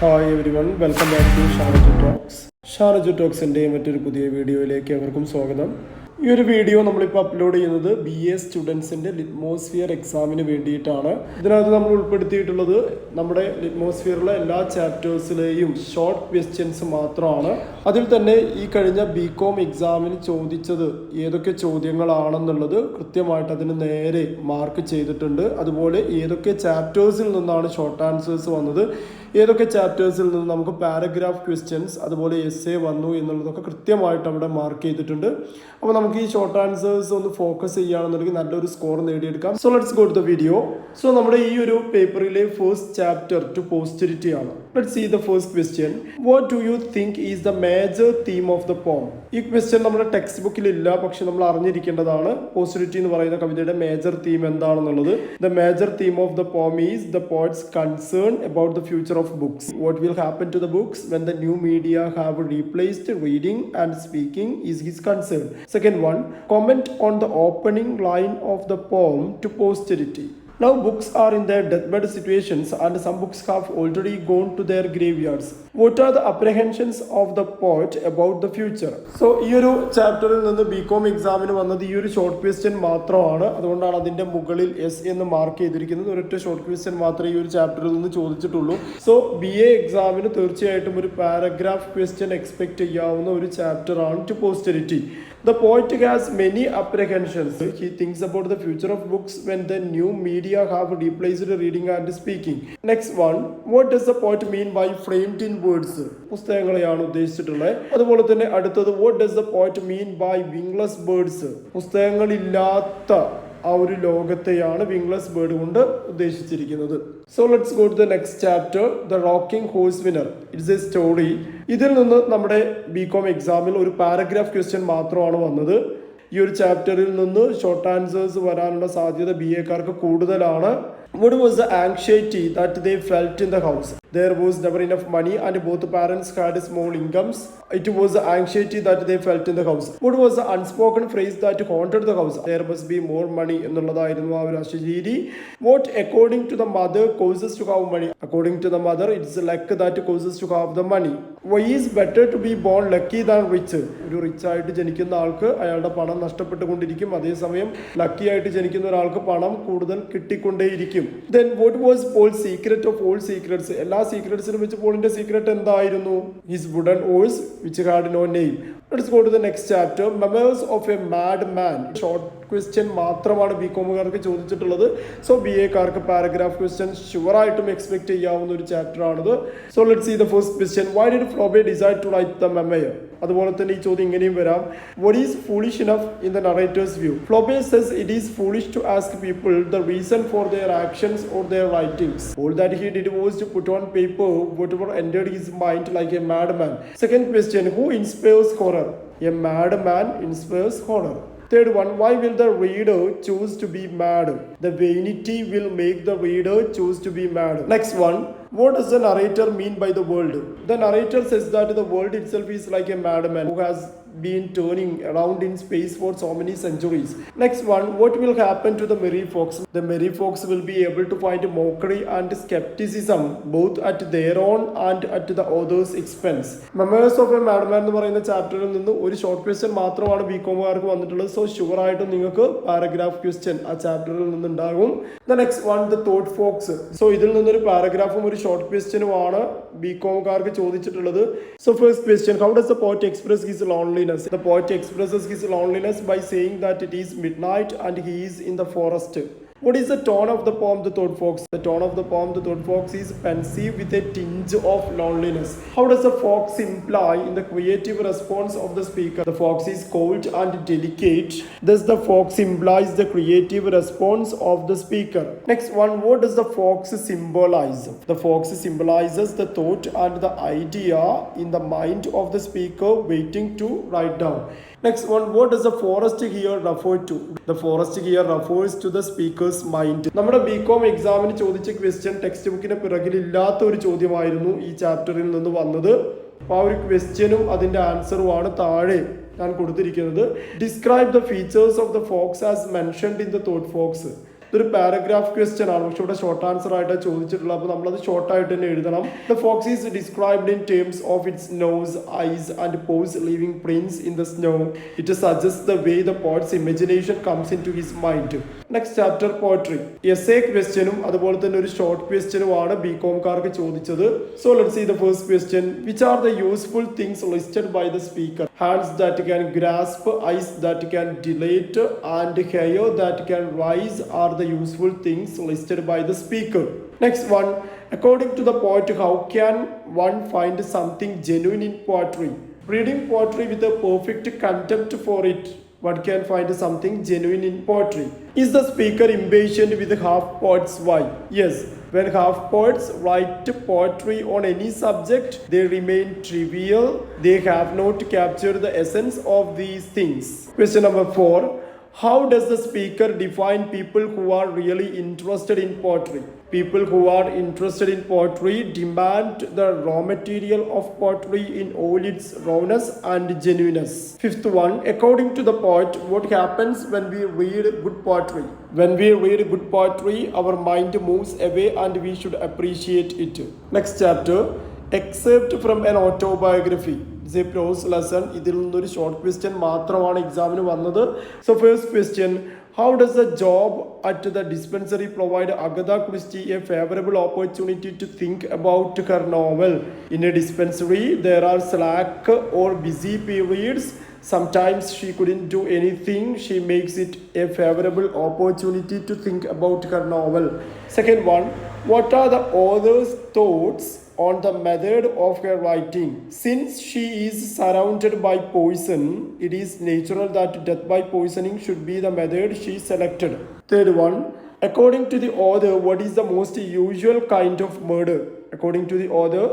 Hi everyone, welcome back to Shaan Edutalks. Shaan Edutalksന്റെ മറ്റൊരു പുതിയ വീഡിയോയിലേക്ക് ഏവർക്കും സ്വാഗതം. ഈ ഒരു വീഡിയോ നമ്മളിപ്പോൾ അപ്ലോഡ് ചെയ്യുന്നത് BA സ്റ്റുഡൻസിൻ്റെ ലിറ്റ്മോസ്ഫിയർ എക്സാമിന് വേണ്ടിയിട്ടാണ്. ഇതിനകത്ത് നമ്മൾ ഉൾപ്പെടുത്തിയിട്ടുള്ളത് നമ്മുടെ ലിറ്റ്മോസ്ഫിയറിലെ എല്ലാ ചാപ്റ്റേഴ്സിലെയും ഷോർട്ട് ക്വസ്റ്റ്യൻസ് മാത്രമാണ്. അതിൽ തന്നെ ഈ കഴിഞ്ഞ BCom എക്സാമിന് ചോദിച്ചത് ഏതൊക്കെ ചോദ്യങ്ങളാണെന്നുള്ളത് കൃത്യമായിട്ട് അതിന് നേരെ മാർക്ക് ചെയ്തിട്ടുണ്ട്. അതുപോലെ ഏതൊക്കെ ചാപ്റ്റേഴ്സിൽ നിന്നാണ് ഷോർട്ട് ആൻസേഴ്സ് വന്നത്, ഏതൊക്കെ ചാപ്റ്റേഴ്സിൽ നിന്ന് നമുക്ക് പാരഗ്രാഫ് ക്വസ്റ്റ്യൻസ് അതുപോലെ എസ്സേ വന്നു എന്നുള്ളതൊക്കെ കൃത്യമായിട്ട് അവിടെ മാർക്ക് ചെയ്തിട്ടുണ്ട്. അപ്പോൾ നമുക്ക് ഈ ഷോർട്ട് ആൻസേഴ്സ് ഒന്ന് ഫോക്കസ് ചെയ്യുകയാണെന്നുണ്ടെങ്കിൽ നല്ലൊരു സ്കോർ നേടിയെടുക്കാം. So let's go to the video. So നമ്മുടെ ഈ ഒരു പേപ്പറിലെ ഫസ്റ്റ് ചാപ്റ്റർ ടു പോസ്റ്റെരിറ്റി ആണ്. Let's see the first question. What do you think is the major theme of the poem? ഈ ക്വസ്റ്റ്യൻ നമ്മുടെ ടെക്സ്റ്റ് ബുക്കിൽ ഇല്ല, പക്ഷെ നമ്മൾ അറിഞ്ഞിരിക്കേണ്ടതാണ്. പോസ്റ്റെരിറ്റി എന്ന് പറയുന്ന കവിതയുടെ മേജർ തീം എന്താണെന്നുള്ളത്. The major theme of the poem is the poet's concern about the future of books. What will happen to the books when the new media have replaced reading and speaking is his concern. Second one, comment on the opening line of the poem to posterity. Now books are in their deathbed situations and some books have already gone to their graveyards. What are the apprehensions of the poet about the future? So ഈ ഒരു ചാപ്റ്ററിൽ നിന്ന് BCom എക്സാമിന് വന്നത് ഈ ഒരു short question മാത്രമാണ്. അതുകൊണ്ടാണ് അതിൻ്റെ മുകളിൽ എസ് എന്ന് മാർക്ക് ചെയ്തിരിക്കുന്നത്. ഒരൊറ്റ ഷോർട്ട് ക്വസ്റ്റ്യൻ മാത്രമേ ഈ ഒരു ചാപ്റ്ററിൽ നിന്ന് ചോദിച്ചിട്ടുള്ളൂ. സോ BA എക്സാമിന് തീർച്ചയായിട്ടും ഒരു പാരഗ്രാഫ് ക്വസ്റ്റ്യൻ എക്സ്പെക്ട് ചെയ്യാവുന്ന ഒരു ചാപ്റ്റർ ആണ് to പോസ്റ്റെരിറ്റി. The poet has many apprehensions. He thinks about the future of books when the new media have replaced reading and speaking. Next one, what does the poet mean by framed in words? പുസ്തകങ്ങളെയാണ് ഉദ്ദേശിച്ചിട്ടുള്ളത്. അതുപോലെ തന്നെ അടുത്തത്, what does the poet mean by wingless birds? പുസ്തകങ്ങളില്ലാത്ത ആ ഒരു ലോകത്തെയാണ് wingless bird കൊണ്ട് ഉദ്ദേശിച്ചിരിക്കുന്നത്. So let's go to the next chapter, the rocking horse winner. It's a story. ഇതിൽ നിന്ന് നമ്മുടെ BCom എക്സാമിൽ ഒരു പാരഗ്രാഫ് ക്വസ്റ്റ്യൻ മാത്രമാണ് വന്നത്. ഈ ഒരു ചാപ്റ്ററിൽ നിന്ന് ഷോർട്ട് ആൻസേഴ്സ് വരാനുള്ള സാധ്യത BA-കാർക്ക് കൂടുതലാണ്. What was the anxiety that they felt in the house? There was never enough money and both parents had small incomes. It was the anxiety that they felt in the house. What was the unspoken phrase that haunted the house? There must be more money എന്നുള്ളതായിരുന്നു ആ ഒരു അശരീരി. What according to the mother causes to have money? According to the mother, it's luck that causes to have the money. Why is better to be born lucky than rich? ഒരു rich ആയിട്ട് ജനിക്കുന്ന ആൾക്ക് അയാളുടെ പണം നഷ്ടപ്പെട്ടുകൊണ്ടിരിക്കും, അതേസമയം lucky ആയിട്ട് ജനിക്കുന്ന ഒരാൾക്ക് പണം കൂടുതൽ കിട്ടിക്കൊണ്ടേയിരിക്കും. Then what was Paul's secret of all secrets? എല്ലാ സീക്രട്സിനും വെച്ച് പോളിന്റെ സീക്രട്ട് എന്തായിരുന്നു? His wooden horse which had no name. Let's go to the next chapter, Memoirs of a Mad Man. Short question മാത്രമാണ് BCom-കാർക്ക് ചോദിച്ചിട്ടുള്ളത്. സോ BA-കാർക്ക് പാരഗ്രാഫ് ക്വസ്റ്റ്യൻ ഷുവറായിട്ടും expect ചെയ്യാവുന്ന ഒരു ചാപ്റ്റർ ആണിത്. So let's see the first question. Why did Flaubert decide to write the memoir? അതുപോലെ തന്നെ ഈ ചോദ്യം ഇങ്ങനെയും വരാം. What is foolish enough in the narrator's view? Flobe says it is foolish to ask people the reason for their actions or their writings. All that he did was to put on paper whatever entered his mind like a madman. Second question, who inspires horror? A madman inspires horror. Third one, why will the reader choose to be mad? The vanity will make the reader choose to be mad. Next one, what does the narrator mean by the world? The narrator says that the world itself is like a madman who has been turning around in space for so many centuries. Next one, what will happen to the merry folks? The merry folks will be able to find mockery and skepticism both at their own and at the other's expense. Memoirs of a Madman എന്ന് പറയുന്ന ചാപ്റ്ററിൽ നിന്ന് ഒരു short question മാത്രമാണ് BCom-കാർക്ക് വന്നിട്ടുള്ളത്. So ഷുവറായിട്ടും നിങ്ങൾക്ക് paragraph question ആ ചാപ്റ്ററിൽ നിന്നുണ്ടാകും. The next one, the thought fox. So ഇതിൽ നിന്നൊരു പാരഗ്രാഫും ഒരു ഷോർട്ട് ക്വസ്റ്റ്യനുമാണ് BCom-കാർക്ക് ചോദിച്ചിട്ടുള്ളത്. So first question, how does the poet express his loneliness? The poet expresses his loneliness by saying that it is midnight and he is in the forest. What is the tone of the poem, The Thought Fox? The tone of the poem, The Thought Fox, is pensive with a tinge of loneliness. How does the fox imply in the creative response of the speaker? The fox is cold and delicate. Thus, the fox implies the creative response of the speaker. Next one, what does the fox symbolize? The fox symbolizes the thought and the idea in the mind of the speaker waiting to write down. Next one, what does the forest here refer to? The forest here refers to the speaker's mind. നമ്മുടെ BCom എക്സാമിന് ചോദിച്ച question text ബുക്കിന് പിറകിലില്ലാത്ത ഒരു ചോദ്യമായിരുന്നു ഈ ചാപ്റ്ററിൽ നിന്ന് വന്നത്. അപ്പോൾ ആ ഒരു ക്വസ്റ്റ്യനും അതിൻ്റെ ആൻസറുമാണ് താഴെ ഞാൻ കൊടുത്തിരിക്കുന്നത്. Describe the features of the fox as mentioned in the thought fox. ഇതൊരു പാരഗ്രാഫ് ക്വസ്റ്റ്യൻ ആണ്, പക്ഷെ ഇവിടെ ഷോർട്ട് ആൻസർ ആയിട്ടാണ് ചോദിച്ചിട്ടുള്ളത്. അപ്പോൾ നമ്മളത് ഷോർട്ടായിട്ട് തന്നെ എഴുതണം. The fox is described in terms of its nose, eyes and paws leaving prints in the snow. It suggest the way the poet's imagination comes into his mind. Next chapter poetry. Essay ക്വസ്റ്റ്യനും അതുപോലെ തന്നെ ഒരു short ക്വസ്റ്റ്യനുമാണ് ബികോംകാർക്ക് ചോദിച്ചത്. So let's see the first question. Which are the useful things listed by the speaker? Hands that can grasp, eyes that can dilate and hair that can rise are the useful things listed by the speaker. Next one, according to the poet, how can one find something genuine in poetry? Reading poetry with a perfect contempt for it, one can find something genuine in poetry. Is the speaker impatient with half poets? Why? Yes, when half poets write poetry on any subject, they remain trivial. They have not captured the essence of these things. Question number 4. How does the speaker define people who are really interested in poetry? People who are interested in poetry demand the raw material of poetry in all its rawness and genuineness. Fifth one, according to the poet, what happens when we read good poetry? When we read good poetry, our mind moves away and we should appreciate it. Next chapter, excerpt from an autobiography. It's a prose lesson. ഇതിൽ നിന്നൊരു short question മാത്രമാണ് എക്സാമിന് വന്നത്. So first question, how does the job at the dispensary provide Agatha Christie a favorable opportunity to think about her novel? In a dispensary, there are slack or busy periods. Sometimes she couldn't do anything. She makes it a favorable opportunity to think about her novel. Second one, what are the author's thoughts on the method of her writing? Since she is surrounded by poison, it is natural that death by poisoning should be the method she selected. Third one, according to the author, what is the most usual kind of murder? According to the author,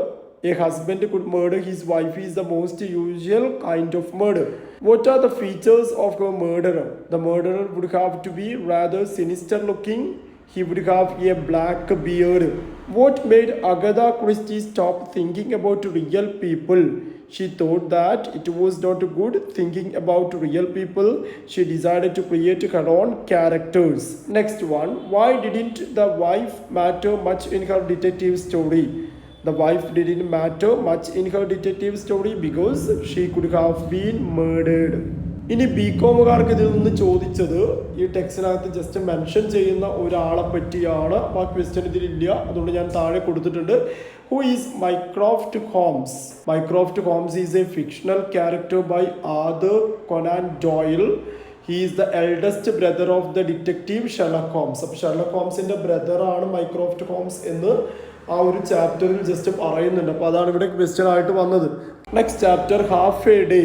a husband could murder his wife is the most usual kind of murder. What are the features of a murderer? The murderer would have to be rather sinister looking. He would have a black beard. What made Agatha Christie stop thinking about real people? She thought that it was not good thinking about real people. She decided to create her own characters. Next one, why didn't the wife matter much in her detective story? The wife didn't matter much in her detective story because she could have been murdered. ഇനി ബികോമുകാർക്ക് ഇതിൽ നിന്ന് ചോദിച്ചത് ഈ ടെക്സ്റ്റിനകത്ത് just mention ചെയ്യുന്ന ഒരാളെ പറ്റിയാണ്. അപ്പോൾ ആ ക്വസ്റ്റ്യൻ ഇതിലില്ല, അതുകൊണ്ട് ഞാൻ താഴെ കൊടുത്തിട്ടുണ്ട്. Who is Mycroft Holmes? Mycroft Holmes is a fictional character by Arthur Conan Doyle. He is the eldest brother of the detective Sherlock Holmes. അപ്പോൾ ഷെർലക് ഹോംസിന്റെ ബ്രദറാണ് മൈക്രോഫ്റ്റ് ഹോംസ് എന്ന് ആ ഒരു ചാപ്റ്ററിൽ ജസ്റ്റ് പറയുന്നുണ്ട്. അപ്പോൾ അതാണ് ഇവിടെ ക്വസ്റ്റ്യൻ ആയിട്ട് വന്നത്. Next chapter, half a day,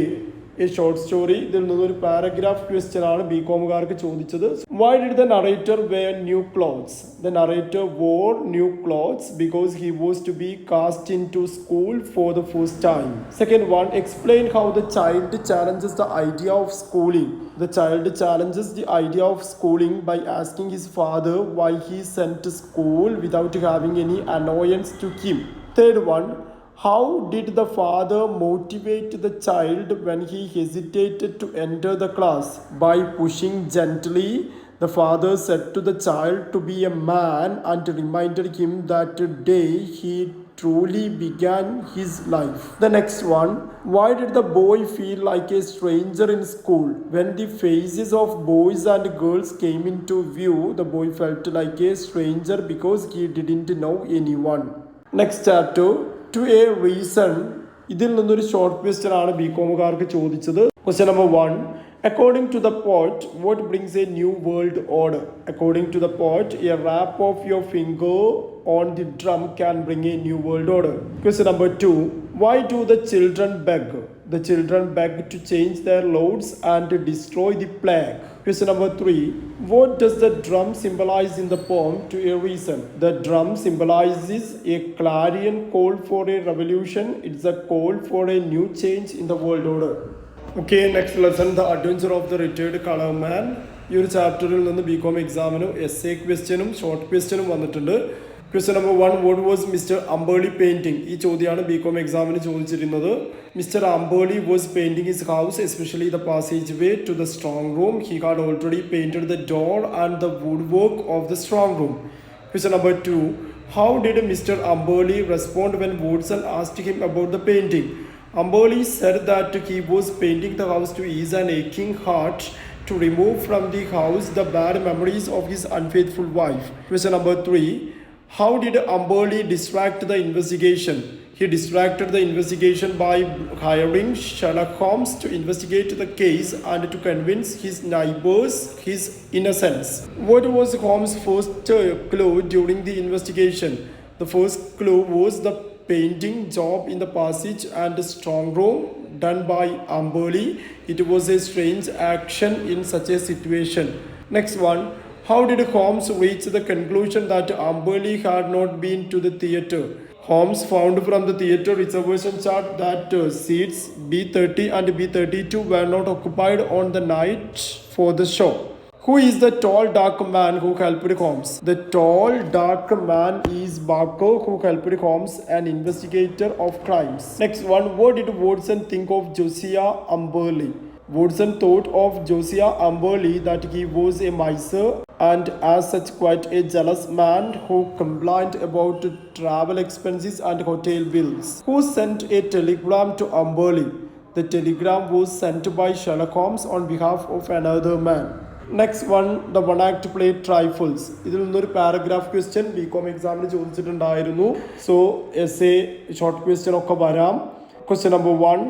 a short story. ഇതിൽ നിന്നൊരു പാരഗ്രാഫ് ക്വസ്റ്റ്യൻ ആണ് ബികോമുകാർക്ക് ചോദിച്ചത്. Why did the narrator wear new clothes? The narrator wore new clothes because he was to be cast into school for the first time. Second one, explain how the child challenges the idea of schooling. The child challenges the idea of schooling by asking his father why he sent to school without having any annoyance to him. Third one, how did the father motivate the child when he hesitated to enter the class? By pushing gently. The father said to the child to be a man and reminded him that today he truly began his life. The next one, why did the boy feel like a stranger in school? When the faces of boys and girls came into view, the boy felt like a stranger because he didn't know anyone. Next chapter, to a reason. ഇതിൽ നിന്നൊരു short question ആണ് ബികോമുകാർക്ക് ചോദിച്ചത്. Question number 1, according to the poet, what brings a new world order? According to the poet, a rap of your finger on the drum can bring a new world order. Question number 2, why do the children beg? The children beg to change their loads and to destroy the plague. Question number 3, what does the drum symbolize in the poem to a reason? The drum symbolizes a clarion call for a revolution. It's a call for a new change in the world order. Okay, next lesson, the adventure of the retired color man. ഈ ഒരു ചാപ്റ്ററിൽ നിന്ന് BCom എക്സാമിനും essay ക്വസ്റ്റ്യനും short ക്വസ്റ്റ്യനും വന്നിട്ടുണ്ട്. Question number 1. What was Mr. Amboli painting? ഈ ചോദ്യമാണ് BCom എക്സാമിന് ചോദിച്ചിരുന്നത്. Mr. Amboli was painting his house, especially the passageway to the strong room. He had already painted the door and the woodwork of the strong room. Question number 2. How did Mr. Amboli respond when Watson asked him about the painting? Amboli said that he was painting the house to ease an aching heart, to remove from the house the bad memories of his unfaithful wife. Question number 3. How did Amboli distract the investigation? He distracted the investigation by hiring Sherlock Holmes to investigate the case and to convince his neighbors his innocence. What was Holmes' first clue during the investigation? The first clue was the painting job in the passage and strong room done by Amboli. It was a strange action in such a situation. Next one. How did Holmes reach the conclusion that Amboli had not been to the theatre? Holmes found from the theatre reservation chart that seats B30 and B32 were not occupied on the night for the show. Who is the tall dark man who helped Holmes? The tall dark man is Barker, who helped Holmes, an investigator of crimes. Next one. What did Watson think of Josiah Amboli? Watson thought of Josiah Amboli that he was a miser and as such quite a jealous man who complained about travel expenses and hotel bills. Who sent a telegram to Amboli? The telegram was sent by Sherlock Holmes on behalf of another man. Next one, the one act play trifles. ഇതിൽ നിന്നൊരു paragraph question BCom എക്സാമിന് ചോദിച്ചിട്ടുണ്ടായിരുന്നു. So S A short question ഒക്കെ വരാം. Question number 1.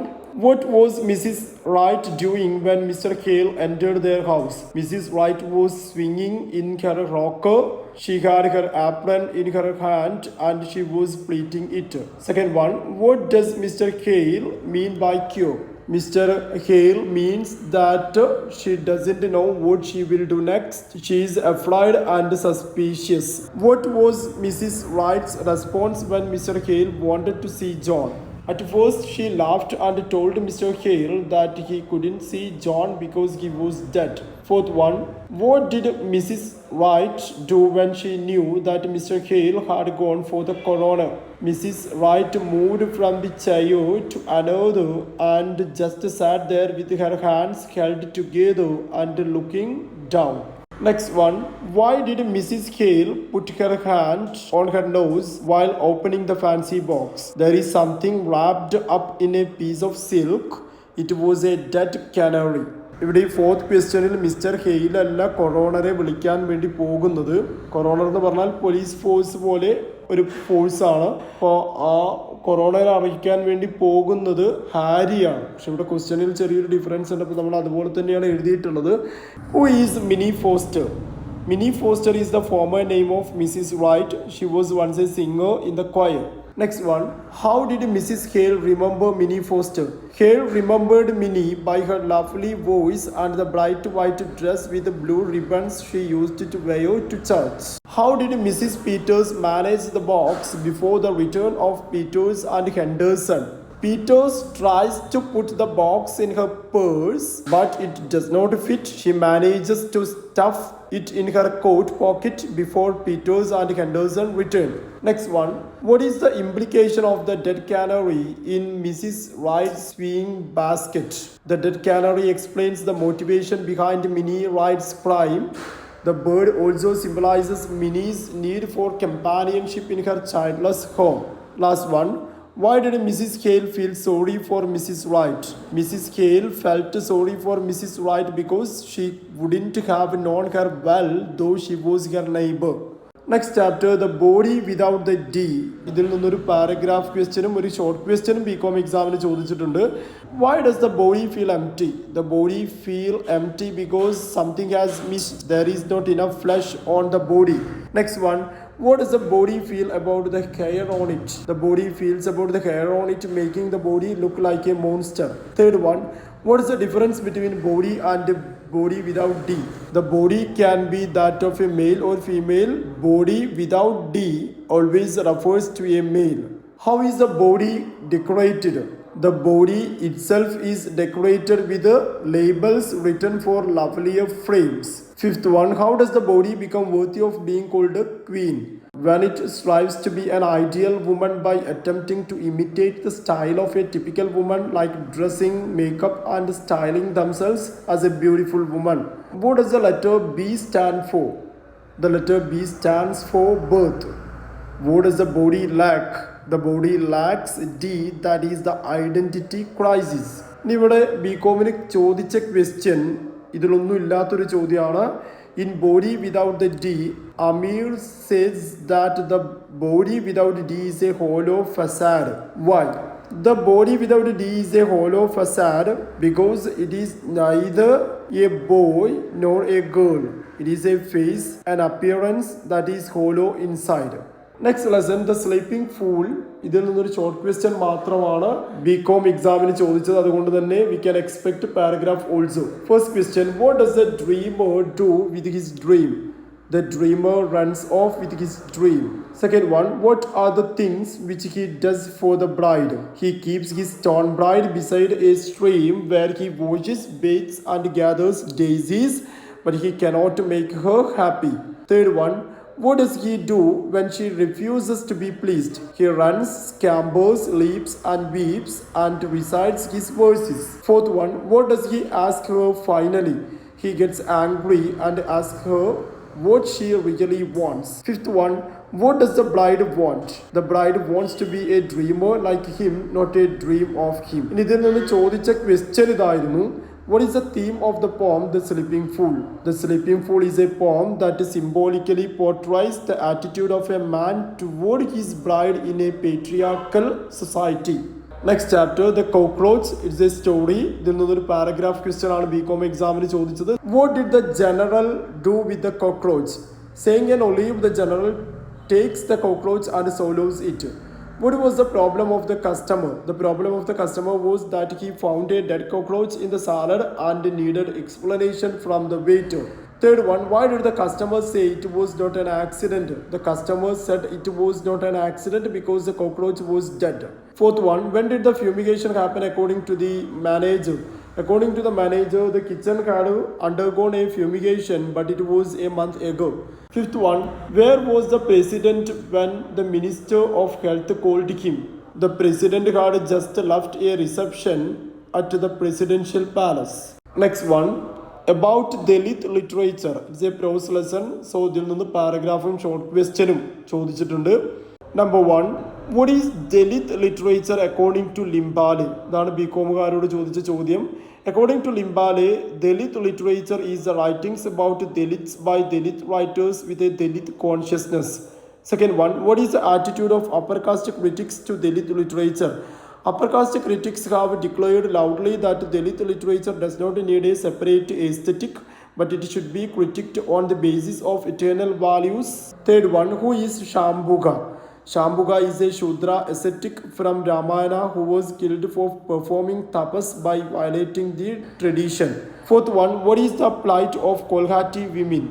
What was Mrs. Wright doing when Mr. Hale entered their house? Mrs. Wright was swinging in her rocker. She had her apron in her hand and she was pleating it. Second one. What does Mr. Hale mean by cure? Mr. Hale means that she doesn't know what she will do next. She is afraid and suspicious. What was Mrs. Wright's response when Mr. Hale wanted to see John? At first, she laughed and told Mr. Hale that he couldn't see John because he was dead. Fourth one. What did Mrs. Wright do when she knew that Mr. Hale had gone for the coroner? Mrs. Wright moved from the chair to another and just sat there with her hands held together and looking down. Next one. Why did Mrs. Hale put her hand on her nose while opening the fancy box? There is something wrapped up in a piece of silk. It was a dead canary. ഇവിടെ ഈ fourth ക്വസ്റ്റ്യനിൽ mister hail അല്ല കൊറോണറെ വിളിക്കാൻ വേണ്ടി പോകുന്നത്. Coroner എന്ന് പറഞ്ഞാൽ police force പോലെ ഒരു ഫോഴ്സാണ്. അപ്പോൾ ആ കൊറോണയെ അറിയിക്കാൻ വേണ്ടി പോകുന്നത് ഹാരിയാണ്. പക്ഷെ ഇവിടെ ക്വസ്റ്റ്യനിൽ ചെറിയൊരു ഡിഫറൻസ് ഉണ്ട്. അപ്പോൾ നമ്മൾ അതുപോലെ തന്നെയാണ് എഴുതിയിട്ടുള്ളത്. Who is mini foster? Minnie Foster is the former name of Mrs. Wright. She was once a singer in the choir. Next one. How did Mrs. Hale remember Minnie Foster? Hale remembered Minnie by her lovely voice and the bright white dress with the blue ribbons she used to wear to church. How did Mrs. Peters manage the box before the return of Peters and Henderson? Peters tries to put the box in her purse, but it does not fit. She manages to stuff it in her coat pocket before Peters and Henderson return. Next one. What is the implication of the dead canary in Mrs. Wright's swing basket? The dead canary explains the motivation behind Minnie Wright's crime. The bird also symbolizes Minnie's need for companionship in her childless home. Last one. Why did Mrs. Hale feel sorry for Mrs. Wright? Mrs. Hale felt sorry for Mrs. Wright because she wouldn't have known her well, though she was her neighbor. Next chapter, the body without the D. ഇതിൽ നിന്നൊരു paragraph ക്വസ്റ്റ്യനും ഒരു short ക്വസ്റ്റ്യനും BCom എക്സാമിന് ചോദിച്ചിട്ടുണ്ട്. Why does the body feel empty? The body feel empty because something has missed. There is not enough flesh on the body. Next one. What does the body feel about the hair on it? The body feels about the hair on it, making the body look like a monster. Third one. What is the difference between body and body without D? The body can be that of a male or female. Body without D always refers to a male. How is the body decorated? The body itself is decorated with labels written for lovelier frames. Fifth one. How does the body become worthy of being called a queen? when it strives to be an ideal woman by attempting to imitate the style of a typical woman, like dressing, makeup, and styling themselves as a beautiful woman. What does the letter B stand for? The letter B stands for birth. What does the body lack? The body lacks D, that is the identity crisis. ഇനി ഇവിടെ ബികോമിന് ചോദിച്ച question ഇതിലൊന്നും ഇല്ലാത്തൊരു ചോദ്യമാണ്. In body without the D, Amir says that the body without D is a hollow facade. Why? The body without D is a hollow facade because it is neither a boy nor a girl. It is a face, an appearance that is hollow inside. Next lesson the sleeping fool. ഇതിൽ നിന്നൊരു short question മാത്രമാണ് BCom എക്സാമിന് ചോദിച്ചത്, അതുകൊണ്ട് തന്നെ we can expect paragraph also. First question, what does the dreamer do with his dream? The dreamer runs off with his dream. Second one, what are the things which he does for the bride? He keeps his stone bride beside a stream where he washes, bathes, and gathers daisies, but he cannot make her happy. Third one, what does he do when she refuses to be pleased? He runs, scampers, leaps, and weeps, and recites his verses. Fourth one, what does he ask her finally? He gets angry and asks her what she really wants. Fifth one, what does the bride want? The bride wants to be a dreamer like him, not a dream of him. ഇതിൽ നിന്ന് ചോദിച്ച question ഇതായിരുന്നു, what is the theme of the poem The Sleeping Fool? The Sleeping Fool is a poem that symbolically portrays the attitude of a man toward his bride in a patriarchal society. Next chapter, The Cockroach. It's a story. ഇതിൽ നിന്നൊരു paragraph question ആണ് BCom എക്സാമിന് ചോദിച്ചത്. What did the general do with the cockroach? Saying an olive, the general takes the cockroach and swallows it. What was the problem of the customer? The problem of the customer was that he found a dead cockroach in the salad and needed explanation from the waiter. Third one, why did the customer say it was not an accident? The customer said it was not an accident because the cockroach was dead. Fourth one, when did the fumigation happen according to the manager? According to the manager, the kitchen had undergone a fumigation, but it was a month ago. Fifth one, where was the president when the minister of health called him? The president had just left a reception at the presidential palace. Next one, about Dalit literature. It's a prose lesson. So ഇതിൽ നിന്ന് പാരഗ്രാഫും short ക്വസ്റ്റ്യനും ചോദിച്ചിട്ടുണ്ട്. Number one, what is Dalit literature according to Limbale? ഇതാണ് ബികോമുകാരോട് ചോദിച്ച ചോദ്യം. According to Limbale, Dalit literature is the writings about Dalits by Dalit writers with a Dalit consciousness. Second one, what is the attitude of upper caste critics to Dalit literature? Upper caste critics have declared loudly that Dalit literature does not need a separate aesthetic, but it should be critiqued on the basis of eternal values. Third one, who is Shambhuga? Shambhuga is a Shudra ascetic from Ramayana who was killed for performing tapas by violating the tradition. Fourth one, what is the plight of Kolhati women?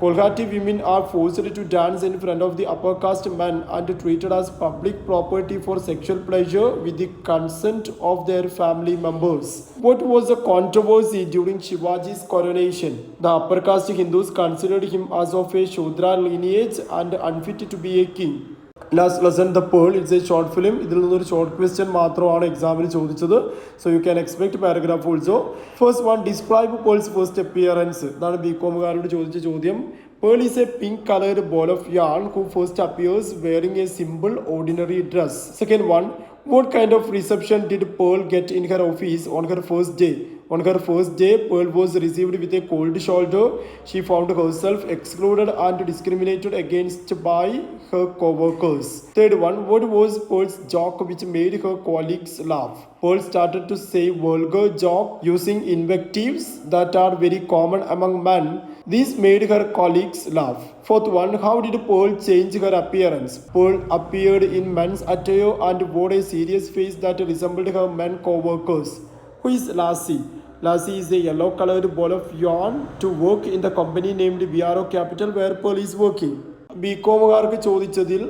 Kolhati women are forced to dance in front of the upper caste men and treated as public property for sexual pleasure with the consent of their family members. What was the controversy during Shivaji's coronation? The upper caste Hindus considered him as of a Shudra lineage and unfit to be a king. Last lesson the pearl. It's A short film. ഇതിൽ നിന്നൊരു short question മാത്രമാണ് എക്സാമിന് ചോദിച്ചത്. So you can expect paragraph also. First one, describe pearls first appearance. ഇതാണ് ബികോമുകാരോട് ചോദിച്ച ചോദ്യം. Pearl is a pink colored ball of yarn who first appears wearing a simple ordinary dress. Second one, what kind of reception did Pearl get in her office on her first day? On her first day, Pearl was received with a cold shoulder. She found herself excluded and discriminated against by her co-workers. Third one, what was Pearl's joke which made her colleagues laugh? Pearl started to say vulgar joke using invectives that are very common among men. This made her colleagues laugh. Fourth one, how did Pearl change her appearance? Pearl appeared in men's attire and wore a serious face that resembled her men co-workers. Who is Lassie? Lassie is a yellow colored ball of yarn to work in the company named VRO Capital where Pearl is working. ബികോമുകാർക്ക് ചോദിച്ചതിൽ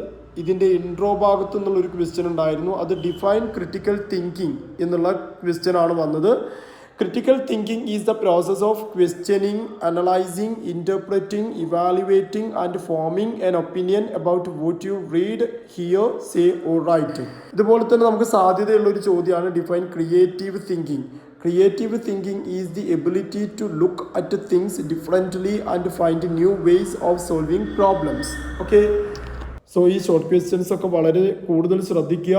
ഇതിൻ്റെ intro ഭാഗത്തു നിന്നുള്ളൊരു question ഉണ്ടായിരുന്നു. അത് define critical thinking എന്നുള്ള question ആണ് വന്നത്. Critical thinking is the process of questioning, analyzing, interpreting, evaluating, and forming an opinion about what you read, hear, say, or write. ഇതുപോലെ തന്നെ നമുക്ക് സാധ്യതയുള്ള ഒരു ചോദ്യമാണ് define creative thinking. Creative thinking is the ability to look at things differently and find new ways of solving problems. Okay. So ഈ short questions ഒക്കെ വളരെ കൂടുതൽ ശ്രദ്ധിക്കുക.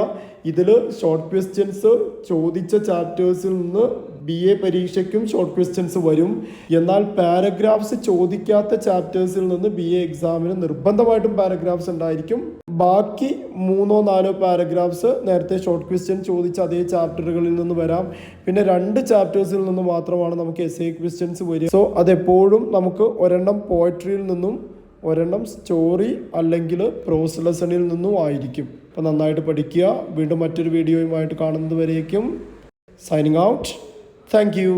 ഇതിൽ ഷോർട്ട് ക്വസ്റ്റ്യൻസ് ചോദിച്ച ചാപ്റ്റേഴ്സിൽ നിന്ന് BA പരീക്ഷയ്ക്കും ഷോർട്ട് ക്വസ്റ്റ്യൻസ് വരും. എന്നാൽ പാരഗ്രാഫ്സ് ചോദിക്കാത്ത ചാപ്റ്റേഴ്സിൽ നിന്ന് BA എക്സാമിന് നിർബന്ധമായിട്ടും പാരഗ്രാഫ്സ് ഉണ്ടായിരിക്കും. ബാക്കി 3-4 പാരഗ്രാഫ്സ് നേരത്തെ ഷോർട്ട് ക്വസ്റ്റ്യൻ ചോദിച്ച അതേ ചാപ്റ്ററുകളിൽ നിന്ന് വരാം. പിന്നെ 2 ചാപ്റ്റേഴ്സിൽ നിന്ന് മാത്രമാണ് നമുക്ക് essay ക്വസ്റ്റ്യൻസ് വരിക. സോ അതെപ്പോഴും നമുക്ക് ഒരെണ്ണം പോയട്രിയിൽ നിന്നും ഒരെണ്ണം സ്റ്റോറി അല്ലെങ്കിൽ പ്രോസ് ലെസണിൽ നിന്നും ആയിരിക്കും. അപ്പോൾ നന്നായിട്ട് പഠിക്കുക. വീണ്ടും മറ്റൊരു വീഡിയോയുമായിട്ട് കാണുന്നത് വരേക്കും സൈനിങ് ഔട്ട്. Thank you.